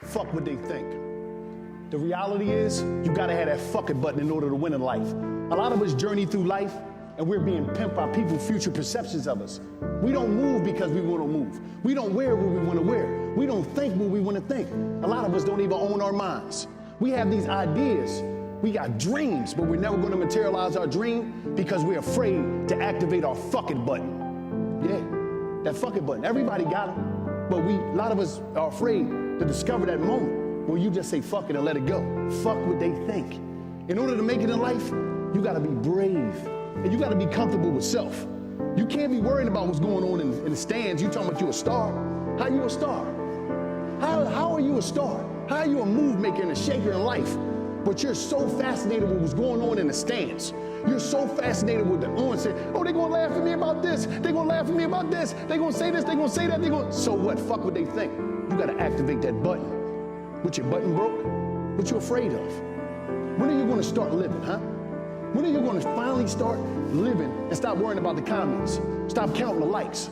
Fuck what they think. The reality is, you gotta have that fuck it button in order to win in life. A lot of us journey through life and we're being pimped by people's future perceptions of us. We don't move because we wanna move. We don't wear what we wanna wear. We don't think what we wanna think. A lot of us don't even own our minds. We have these ideas. We got dreams, but we're never gonna materialize our dream because we're afraid to activate our fuck it button. Yeah, that fuck it button. Everybody got it, but a lot of us are afraid to discover that moment where you just say fuck it and let it go. Fuck what they think. In order to make it in life, you gotta be brave and you gotta be comfortable with self. You can't be worrying about what's going on in the stands. You talking about you a star. How you a star? How are you a star? How are you a move maker and a shaker in life? But you're so fascinated with what's going on in the stands. You're so fascinated with the on say, oh, they're gonna laugh at me about this. They're gonna laugh at me about this. They're gonna say this, they're gonna say that, so what? Fuck what they think. You gotta activate that button. What, your button broke? What you afraid of? When are you gonna start living, huh? When are you gonna finally start living and stop worrying about the comments? Stop counting the likes.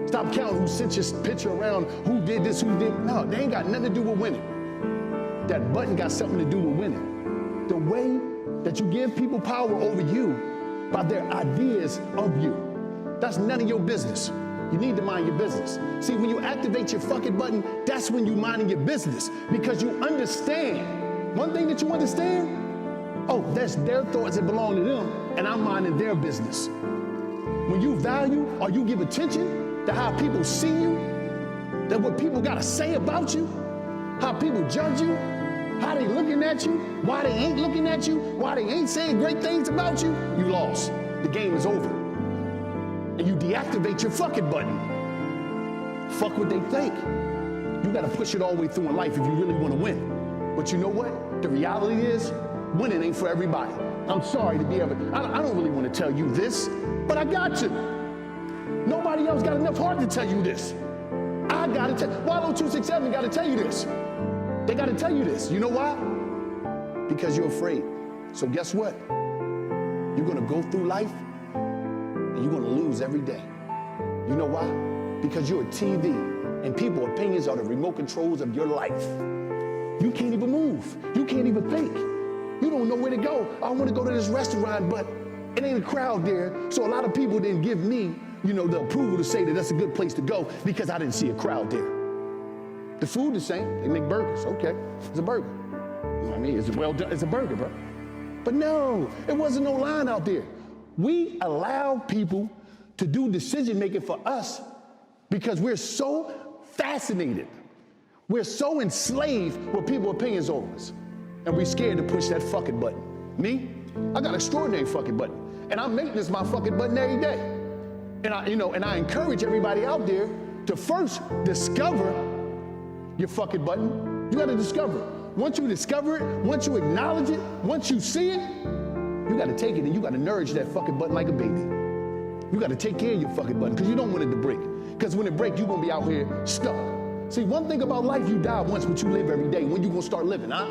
Stop counting who sent your picture around, who did this, who did. No, they ain't got nothing to do with winning. That button got something to do with winning. The way that you give people power over you by their ideas of you, that's none of your business. You need to mind your business. See, when you activate your fucking button, that's when you minding your business because you understand. One thing that you understand, oh, that's their thoughts that belong to them and I'm minding their business. When you value or you give attention to how people see you, that what people gotta say about you, how people judge you, how they looking at you, why they ain't looking at you, why they ain't saying great things about you, you lost. The game is over. And you deactivate your fucking button. Fuck what they think. You gotta push it all the way through in life if you really wanna win. But you know what? The reality is, winning ain't for everybody. I'm sorry to be I don't really wanna tell you this, but I got to. Nobody else got enough heart to tell you this. I gotta tell, Wallo267 gotta tell you this. They gotta tell you this. You know why? Because you're afraid. So guess what? You're gonna go through life and you're gonna lose every day. You know why? Because you're a TV and people's opinions are the remote controls of your life. You can't even move. You can't even think. You don't know where to go. I wanna go to this restaurant, but it ain't a crowd there. So a lot of people didn't give me, the approval to say that that's a good place to go because I didn't see a crowd there. The food the same. They make burgers. Okay, it's a burger. You know what I mean? It's well done. It's a burger, bro. But no, it wasn't no line out there. We allow people to do decision making for us because we're so fascinated. We're so enslaved with people's opinions over us. And we're scared to push that fucking button. Me? I got an extraordinary fucking button. And I make this my fucking button every day. And I encourage everybody out there to first discover your fucking button. You gotta discover it. Once you discover it, once you acknowledge it, once you see it, you gotta take it and you gotta nourish that fucking button like a baby. You gotta take care of your fucking button because you don't want it to break. Because when it breaks, you're gonna be out here stuck. See, one thing about life, you die once, but you live every day. When you gonna start living, huh?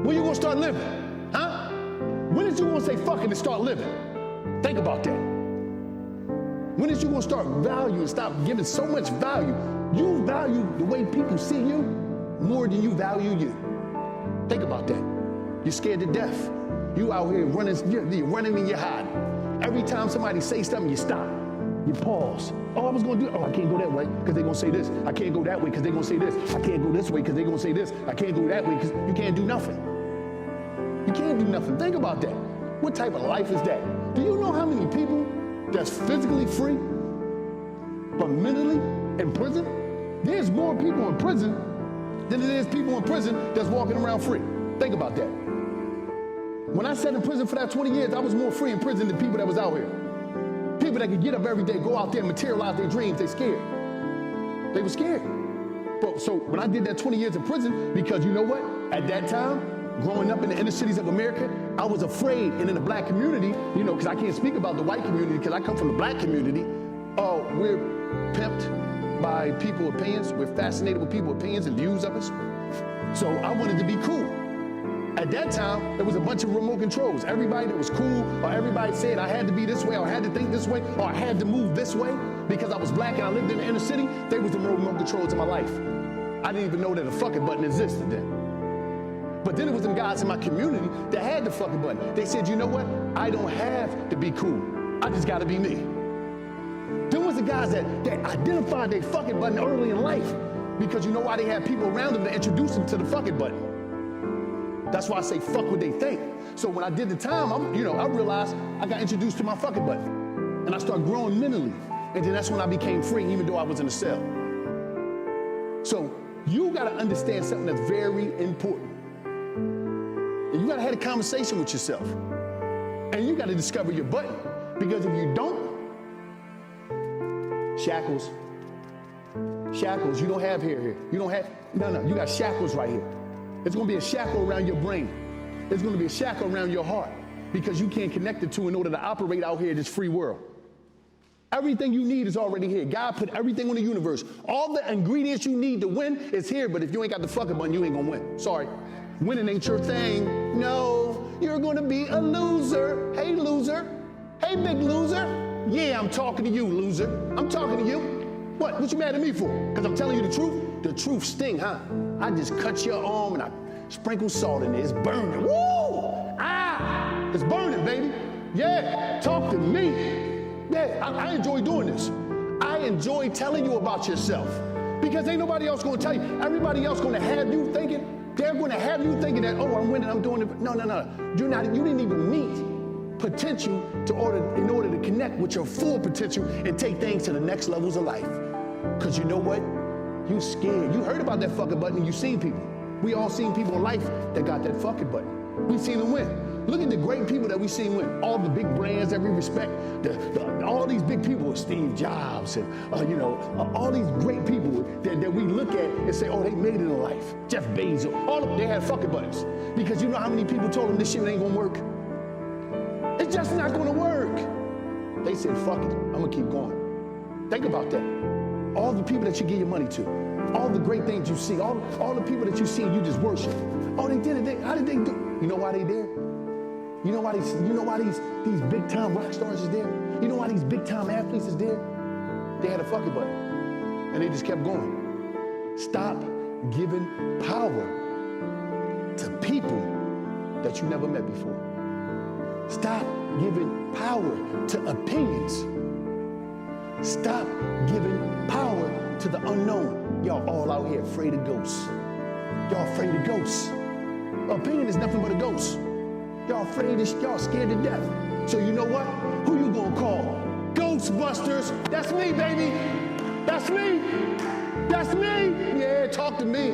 When you gonna start living, huh? When is you gonna say fuck it and start living? Think about that. When is you gonna start valuing, stop giving so much value? You value the way people see you more than you value you. Think about that. You're scared to death. You out here running, you're running and you're hiding. Every time somebody say something, you stop. You pause. Oh, I was gonna do it. Oh, I can't go that way because they're gonna say this. I can't go that way because they're gonna say this. I can't go this way because they're gonna say this. I can't go that way because you can't do nothing. You can't do nothing. Think about that. What type of life is that? Do you know how many people that's physically free but mentally in prison? There's more people in prison than there is people in prison that's walking around free. Think about that. When I sat in prison for that 20 years, I was more free in prison than people that was out here. People that could get up every day, go out there and materialize their dreams, they scared. They were scared. But so when I did that 20 years in prison, because you know what? At that time, growing up in the inner cities of America, I was afraid, and in the black community, because I can't speak about the white community because I come from the black community, we're pimped by people's opinions. We're fascinated with people's opinions and views of us. So I wanted to be cool. At that time, there was a bunch of remote controls. Everybody that was cool, or everybody said I had to be this way, or I had to think this way, or I had to move this way because I was black and I lived in the inner city, they was the remote controls in my life. I didn't even know that a fuck it button existed then. But then it was them guys in my community that had the fuck it button. They said, you know what? I don't have to be cool. I just gotta be me. Then was the guys that identified their fuck it button early in life, because you know why? They had people around them to introduce them to the fuck it button. That's why I say fuck what they think. So when I did the time, I realized I got introduced to my fuck it button. And I started growing mentally. And then that's when I became free, even though I was in a cell. So you gotta understand something that's very important. And you gotta have a conversation with yourself. And you gotta discover your button. Because if you don't, shackles, you don't have hair here. You don't have, no, you got shackles right here. It's gonna be a shackle around your brain. It's gonna be a shackle around your heart, because you can't connect the two in order to operate out here in this free world. Everything you need is already here. God put everything in the universe. All the ingredients you need to win is here, but if you ain't got the fucking button, you ain't gonna win. Sorry. Winning ain't your thing. No, you're gonna be a loser. Hey, loser. Hey, big loser. Yeah, I'm talking to you, loser. I'm talking to you. What you mad at me for? Because I'm telling you the truth? The truth sting, huh? I just cut your arm and I sprinkle salt in it. It's burning. Woo! Ah! It's burning, baby. Yeah, talk to me. Yeah, I enjoy doing this. I enjoy telling you about yourself, because ain't nobody else gonna tell you. Everybody else gonna have you thinking, they're gonna have you thinking that, oh, I'm winning, I'm doing it. No. You didn't even meet potential in order to connect with your full potential and take things to the next levels of life. Because you know what? You scared. You heard about that fucking button and you seen people. We all seen people in life that got that fucking button. We seen them win. Look at the great people that we seen win. All the big brands that we respect. All these big people, Steve Jobs and all these great people that we look at and say, oh, they made it in life. Jeff Bezos, all of them, they had fucking buttons. Because you know how many people told them this shit ain't gonna work? It's just not gonna work. They said, fuck it, I'm gonna keep going. Think about that. All the people that you give your money to, all the great things you see, all the people that you see and you just worship. Oh, they did it. How did they do it? You know why they did? You know why these big time rock stars is there? You know why these big time athletes is there? They had a fucking button. And they just kept going. Stop giving power to people that you never met before. Stop giving power to opinions. Stop giving power to the unknown. Y'all all out here afraid of ghosts. Y'all afraid of ghosts. Opinion is nothing but a ghost. Y'all afraid of, y'all scared to death. So you know what? Who you gonna call? Ghostbusters. That's me, baby. That's me. That's me. Yeah, talk to me.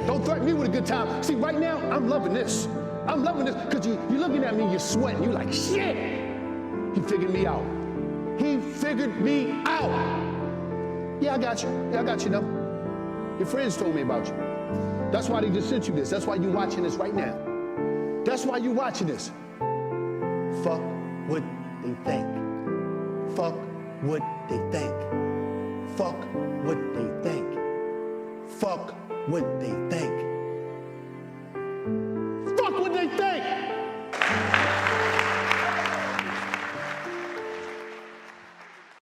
Don't threaten me with a good time. See, right now, I'm loving this. I'm loving this because you're looking at me, you're sweating. You're like, shit. He figured me out. He figured me out. Yeah, I got you. Yeah, I got you now. Your friends told me about you. That's why they just sent you this. That's why you're watching this right now. That's why you're watching this. Fuck what they think. Fuck what they think. Fuck what they think. Fuck what they think.